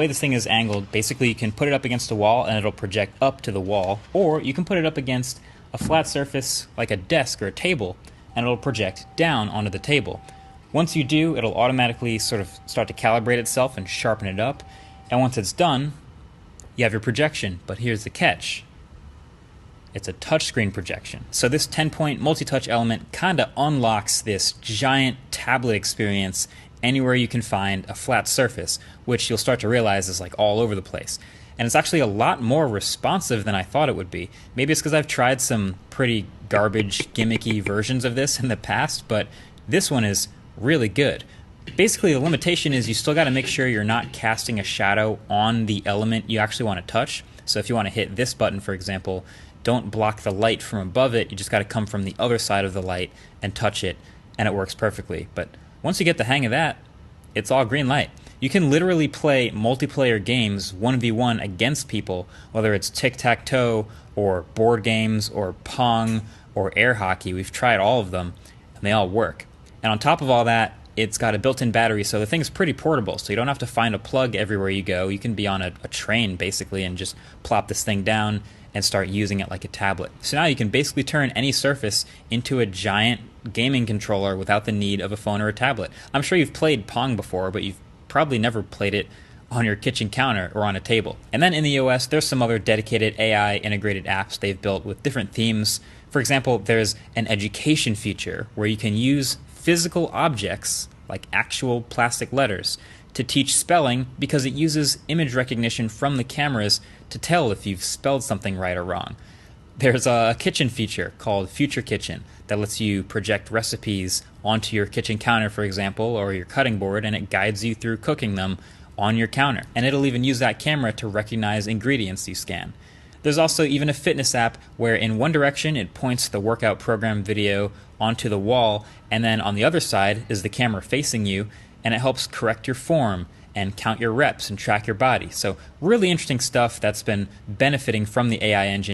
The way this thing is angled, basically you can put it up against a wall and it'll project up to the wall, or you can put it up against a flat surface like a desk or a table and it'll project down onto the table. Once you do, it'll automatically sort of start to calibrate itself and sharpen it up, and once it's done, you have your projection. But here's the catch. It's a touchscreen projection. So this 10-point multi-touch element kind of unlocks this giant tablet experience anywhere you can find a flat surface, which you'll start to realize is like all over the place. And it's actually a lot more responsive than I thought it would be. Maybe it's because I've tried some pretty garbage, gimmicky versions of this in the past, but this one is really good. Basically, the limitation is you still got to make sure you're not casting a shadow on the element you actually want to touch. So if you want to hit this button, for example, don't block the light from above it. You just got to come from the other side of the light and touch it, and it works perfectly. But once you get the hang of that, it's all green light. You can literally play multiplayer games 1v1 against people, whether it's tic-tac-toe or board games or Pong or air hockey. We've tried all of them, and they all work. And on top of all that, it's got a built-in battery, so the thing's pretty portable, so you don't have to find a plug everywhere you go. You can be on a train, basically, and just plop this thing down and start using it like a tablet. So now you can basically turn any surface into a giant gaming controller without the need of a phone or a tablet. I'm sure you've played Pong before, but you've probably never played it on your kitchen counter or on a table. And then in the OS, there's some other dedicated AI integrated apps they've built with different themes. For example, there's an education feature where you can use physical objects, like actual plastic letters, to teach spelling because it uses image recognition from the cameras to tell if you've spelled something right or wrong. There's a kitchen feature called Future Kitchen that lets you project recipes onto your kitchen counter, for example, or your cutting board, and it guides you through cooking them on your counter. And it'll even use that camera to recognize ingredients you scan. There's also even a fitness app where in one direction it points the workout program video onto the wall, and then on the other side is the camera facing you, and it helps correct your form and count your reps and track your body. So really interesting stuff that's been benefiting from the AI engine.